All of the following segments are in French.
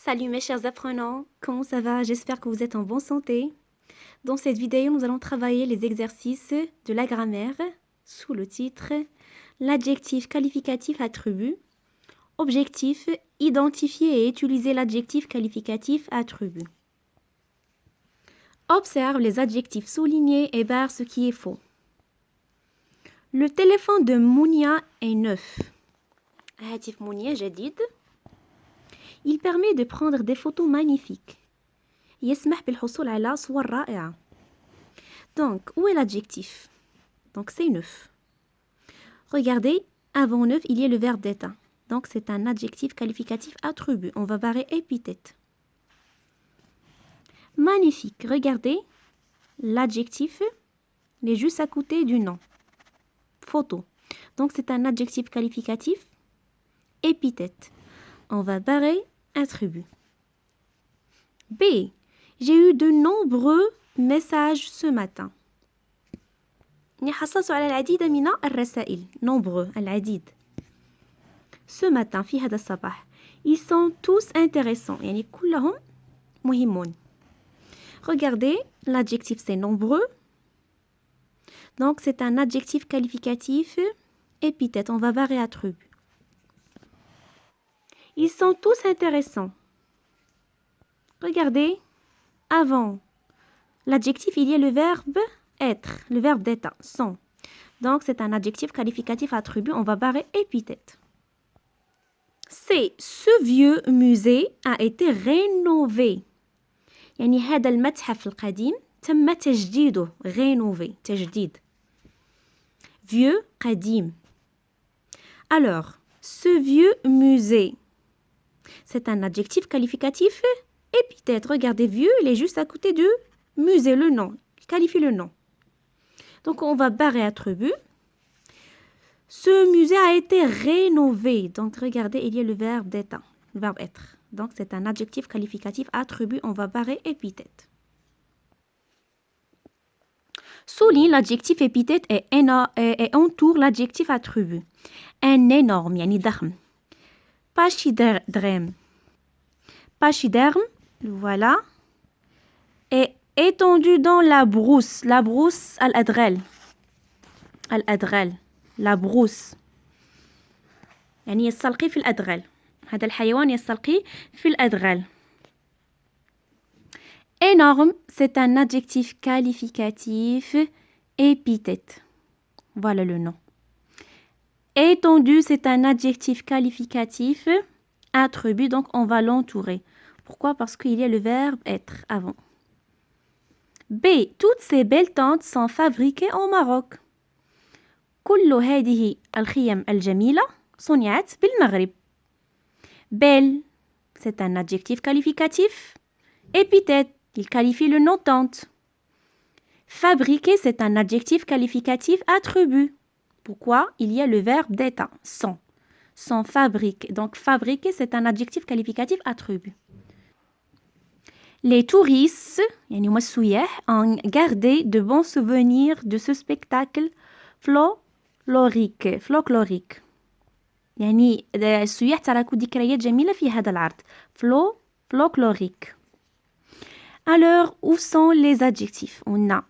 Salut mes chers apprenants, comment ça va? J'espère que vous êtes en bonne santé. Dans cette vidéo, nous allons travailler les exercices de la grammaire sous le titre l'adjectif qualificatif attribut. Objectif, identifier et utiliser l'adjectif qualificatif attribut. Observe les adjectifs soulignés et barre ce qui est faux. Le téléphone de Mounia est neuf. هاتف Mounia جديد. Il permet de prendre des photos magnifiques. يسمح بالحصول على صور رائعة. Donc, où est l'adjectif? Donc, c'est neuf. Regardez, avant neuf, il y a le verbe d'être. Donc, c'est un adjectif qualificatif attribut. On va barrer épithète. Magnifique. Regardez, l'adjectif, il est juste à côté du nom. Photo. Donc, c'est un adjectif qualificatif épithète. On va barrer attribut. B. J'ai eu de nombreux messages ce matin. حصلت على العديد من الرسائل. Nombreux, العديد. Ce matin, في هذا الصباح. Ils sont tous intéressants. يعني كلهم مهمون. Regardez, l'adjectif c'est nombreux. Donc c'est un adjectif qualificatif épithète. On va barrer attribut. Ils sont tous intéressants. Regardez, avant l'adjectif, il y a le verbe être, le verbe d'être, sont. Donc, c'est un adjectif qualificatif attribut. On va barrer épithète. C. Ce vieux musée a été rénové. يعني هذا المتحف القديم تم تجديده. rénové, تجديد. Vieux, قديم. Alors, ce vieux musée, c'est un adjectif qualificatif épithète. Regardez, vieux, il est juste à côté du musée, le nom. Il qualifie le nom. Donc, on va barrer attribut. Ce musée a été rénové. Donc, regardez, il y a le verbe d'être, le verbe être. Donc, c'est un adjectif qualificatif attribut. On va barrer épithète. Souligne l'adjectif épithète et entoure l'adjectif attribut. Un énorme, يعني ضخم. Pachyderme. Pachyderme, voilà. Et étendu dans la brousse. La brousse, al-adghal. Al-adghal. La brousse. يعني يستلقي في الأدغال. هذا الحيوان يستلقي في الأدغال. Énorme, c'est un adjectif qualificatif épithète. Voilà le nom. Étendu, c'est un adjectif qualificatif attribut, donc on va l'entourer. Pourquoi? Parce qu'il y a le verbe être avant. B. Toutes ces belles tentes sont fabriquées au Maroc. كل هذه الخيم الجميلة صنعت بالمغرب. Belle, c'est un adjectif qualificatif épithète. Il qualifie le nom tente. Fabriquer, c'est un adjectif qualificatif attribut. Pourquoi? Il y a le verbe d'être, sont. Sont fabriqués. Donc, fabriquer, c'est un adjectif qualificatif attribut. Les touristes, يعني هما السياح, ont gardé de bons souvenirs de ce spectacle folklorique. يعني السياح تركوا ذكريات جميلة في هذا العرض. folklorique. Alors, où sont les adjectifs? On a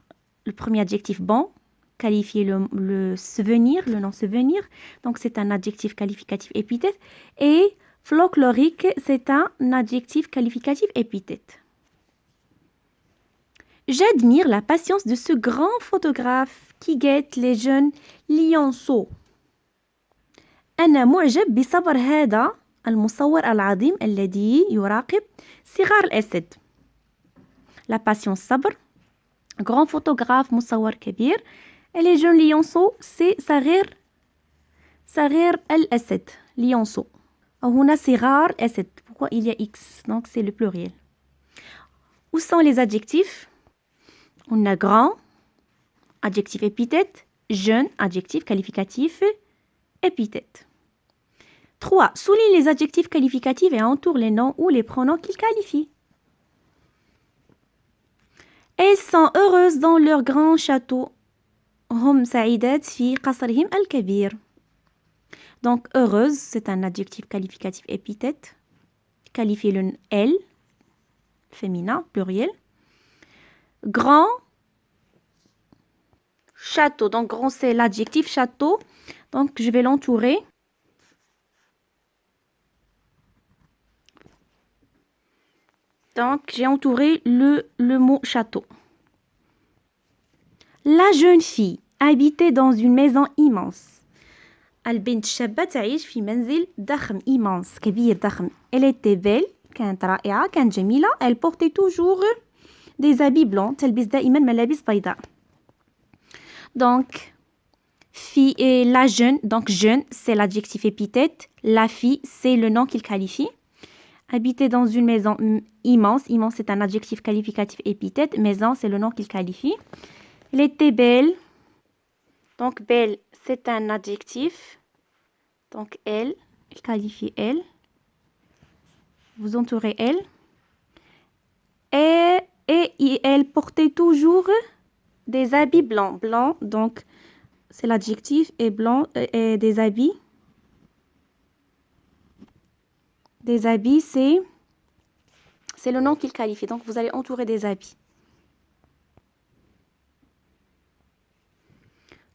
le premier adjectif bon, qualifier le souvenir, le nom souvenir. Donc, c'est un adjectif qualificatif épithète. Et folklorique, c'est un adjectif qualificatif épithète. J'admire la patience de ce grand photographe qui guette les jeunes lionceaux. أنا معجب بصبر هذا المصور العظيم الذي يراقب صغار الأسد. La patience صبر. Grand photographe مصور كبير. Et les jeunes lionceaux, c'est صغير الأسد. Lionceau. هنا صغار الأسد. Pourquoi il y a X? Donc c'est le pluriel. Où sont les adjectifs? On a grand, adjectif épithète. Jeune, adjectif qualificatif épithète. 3. Souligne les adjectifs qualificatifs et entoure les noms ou les pronoms qu'ils qualifient. Elles sont heureuses dans leur grand château. هم سعيدات في قصرهم الكبير. Donc heureuse, c'est un adjectif qualificatif épithète. qualifie le elle, féminin, pluriel. Grand, château. Donc, grand, c'est l'adjectif château. Donc, je vais l'entourer. Donc, j'ai entouré le mot château. La jeune fille habitait dans une maison immense. البنت الشابة تعيش في منزل ضخم immense كبير ضخم. Elle était belle, كانت رائعة, كانت جميلة. Elle portait toujours des habits blancs. تلبس دائما ملابس بيضاء. Donc, fille et la jeune. Donc, jeune, c'est l'adjectif épithète. La fille, c'est le nom qu'il qualifie. Habiter dans une maison immense. Immense, c'est un adjectif qualificatif épithète. Maison, c'est le nom qu'il qualifie. Elle était belle. Donc, belle, c'est un adjectif. Donc, elle, il qualifie elle. Vous entourez elle. Et elle portait toujours des habits blancs. Blanc, donc, c'est l'adjectif. Et blanc, et des habits. Des habits, c'est le nom qu'il qualifie. Donc, vous allez entourer des habits.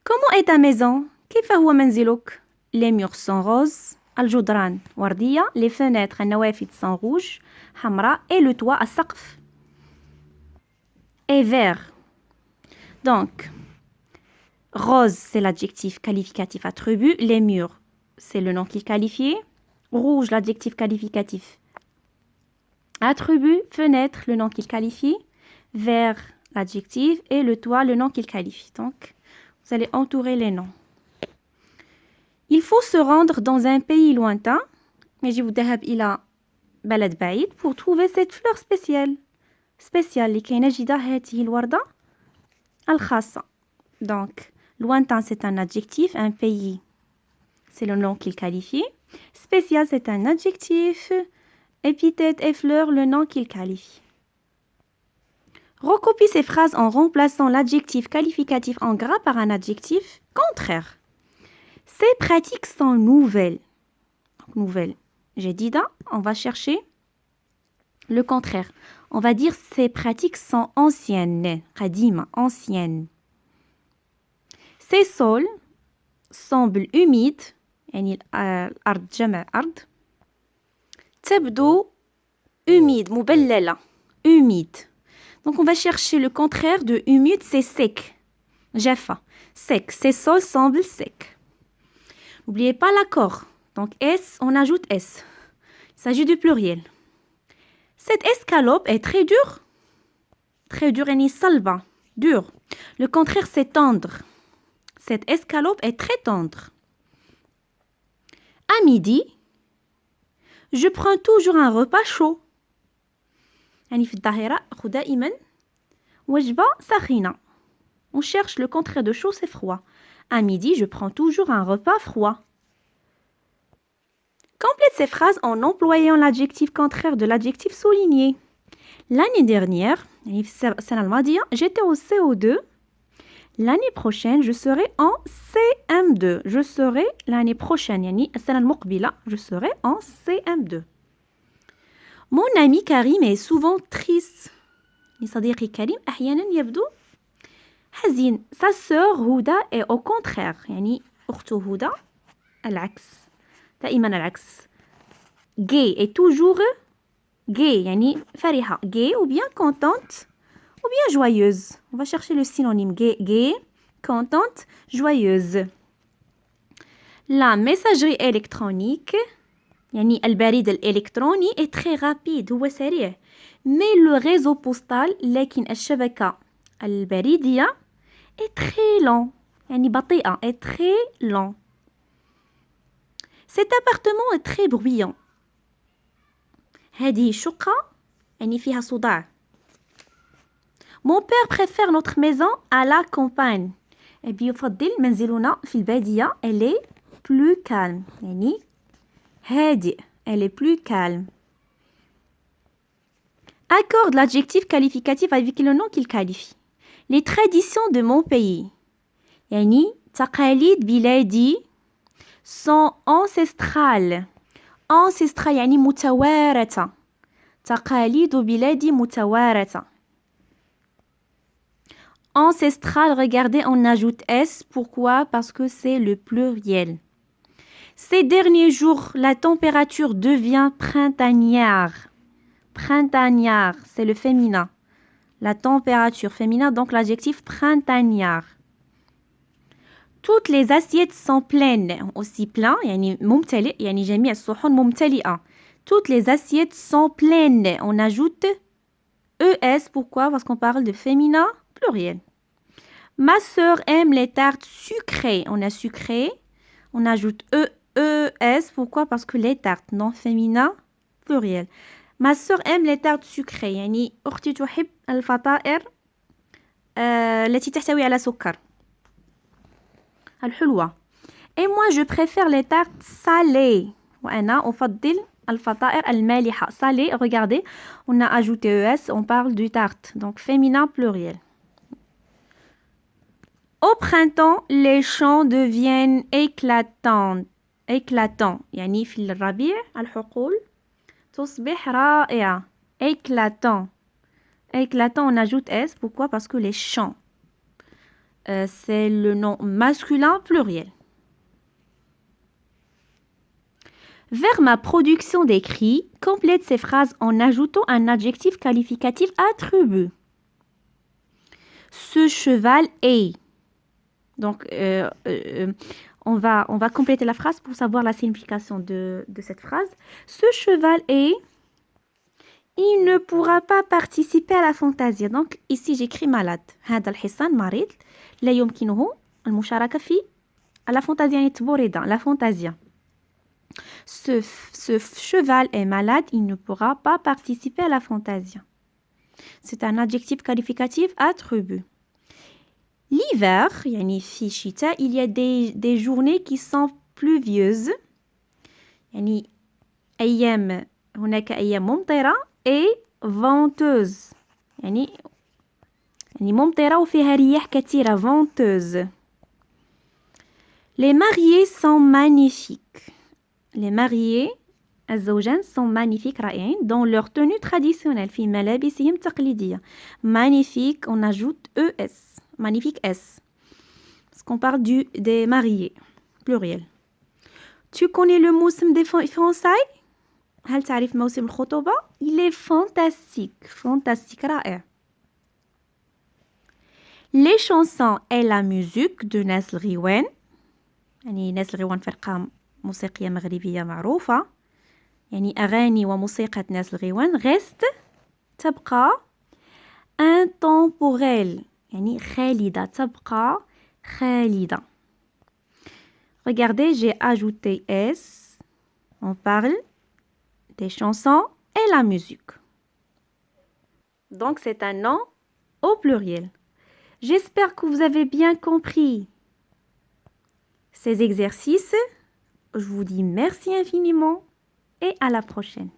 Comment est ta maison? كيف هو منزلك? Les murs sont roses. الجدران وردية. Les fenêtres, النوافذ sont rouges. حمراء. Et le toit, السقف, est vert. Donc, rose, c'est l'adjectif qualificatif attribut. Les murs, c'est le nom qu'il qualifie. Rouge, l'adjectif qualificatif attribut. Fenêtre, le nom qu'il qualifie. Vert, l'adjectif. Et le toit, le nom qu'il qualifie. Donc, vous allez entourer les noms. Il faut se rendre dans un pays lointain. يجب الذهاب إلى بلد بعيد pour trouver cette fleur spéciale. لكي نجد هذه الوردة الخاصة. Donc, lointain, c'est un adjectif. Un pays, c'est le nom qu'il qualifie. Spécial, c'est un adjectif. Épithète et fleur, le nom qu'il qualifie. Recopie ces phrases en remplaçant l'adjectif qualificatif en gras par un adjectif contraire. Ces pratiques sont nouvelles. Donc, nouvelles. J'ai dit là, on va chercher le contraire. On va dire ces pratiques sont anciennes. قديمة, anciennes. Ces sols semblent humides. يعني الأرض جمع أرض. تبدو humide, مبللة. Humide. Donc, on va chercher le contraire de humide, c'est sec. Jaffa. Sec. Ces sols semblent secs. N'oubliez pas l'accord. Donc, S, on ajoute S. Il s'agit du pluriel. Cette escalope est très dure. Très dure, et salba. Dur. Le contraire, c'est tendre. Cette escalope est très tendre. À midi, je prends toujours un repas chaud. يعني في الظهيرة أخذ دائما وجبة ساخنة. On cherche le contraire de chaud, c'est froid. À midi, je prends toujours un repas froid. Complète ces phrases en employant l'adjectif contraire de l'adjectif souligné. L'année dernière, j'étais au CO2. L'année prochaine, je serai en CM2. Je serai l'année prochaine, je serai en CM2. Mon ami Karim est souvent triste. صديقي كريم أحيانا يبدو حزين. Sa sœur Huda est au contraire. يعني أخته هدى العكس. دائما العكس. Gay est toujours gay. يعني فرحة. Gay ou bien contente ou bien joyeuse. On va chercher le synonyme. Gay, contente, joyeuse. La messagerie électronique يعني البريد الإلكتروني est très rapide. هو سريع. Mais le réseau postal لكن الشبكة البريدية est très lent. يعني بطيئة. est très lent. Cet appartement est très bruyant. هذه الشقة يعني فيها صداع. Mon père préfère notre maison à la campagne. يفضل منزلنا في البادية. Elle est plus calme. يعني هادئ. Elle est plus calme. Accorde l'adjectif qualificatif avec le nom qu'il qualifie. Les traditions de mon pays. يعني تقاليد بلادي sont ancestrales. Ancestral يعني متوارثة. تقاليد بلادي متوارثة. Ancestral, regardez, on ajoute S. Pourquoi? Parce que c'est le pluriel. Ces derniers jours, la température devient printanière. Printanière, c'est le féminin. La température féminin, donc l'adjectif printanière. Toutes les assiettes sont pleines. Aussi plein, يعني ممتلئ, يعني جميع الصحون ممتلئة. Toutes les assiettes sont pleines. On ajoute ES. Pourquoi? Parce qu'on parle de féminin pluriel. Ma sœur aime les tartes sucrées. On a sucré. On ajoute ES. Pourquoi? Parce que les tartes, non féminin pluriel. Ma sœur aime les tartes sucrées. يعني أختي تحب الفطائر التي تحتوي على سكر. الحلوة. Et moi je préfère les tartes salées. وأنا أفضل الفطائر المالحة. Salées, regardez, on a ajouté ES, on parle du tarte. Donc féminin pluriel. Au printemps, les champs deviennent éclatants. يعني في الربيع الحقول تصبح رائعة. Éclatant. Éclatant, on ajoute S. Pourquoi? Parce que les champs, c'est le nom masculin pluriel. Vers ma production d'écrit, complète ces phrases en ajoutant un adjectif qualificatif attribut. Ce cheval est. Donc, on va compléter la phrase pour savoir la signification de cette phrase. Ce cheval est. Il ne pourra pas participer à la fantaisie. Donc, ici, j'écris malade. هذا الحصان مريض. لا يمكنه المشاركة في la fantaisie يعني تبوريدا. La fantaisie. Ce cheval est malade. Il ne pourra pas participer à la fantaisie. C'est un adjectif qualificatif attribut. L'hiver, يعني في الشتاء, il y a des journées qui sont pluvieuses. يعني أيام هناك أيام ممطرة et venteuse. يعني ممطرة وفيها رياح كثيرة. venteuse. Les mariés sont magnifiques. Les mariés الزوجان sont magnifiques رائعين dans leur tenue traditionnelle في ملابسهم التقليدية. Magnifique, on ajoute ES. Magnifique S. Parce qu'on parle des mariés. Pluriel. Tu connais le موسم des fiançailles? هل تعرف موسم الخطوبة؟ Il est fantastique. Fantastique, رائع. Les chansons et la musique de ناس الغيوان. يعني ناس الغيوان فرقة موسيقية مغربية معروفة. يعني أغاني وموسيقى ناس الغيوان reste تبقى intemporelle. يعني خالدة. تبقى خالدة. Regardez, j'ai ajouté S. On parle des chansons et la musique. Donc, c'est un nom au pluriel. J'espère que vous avez bien compris ces exercices. Je vous dis merci infiniment et à la prochaine.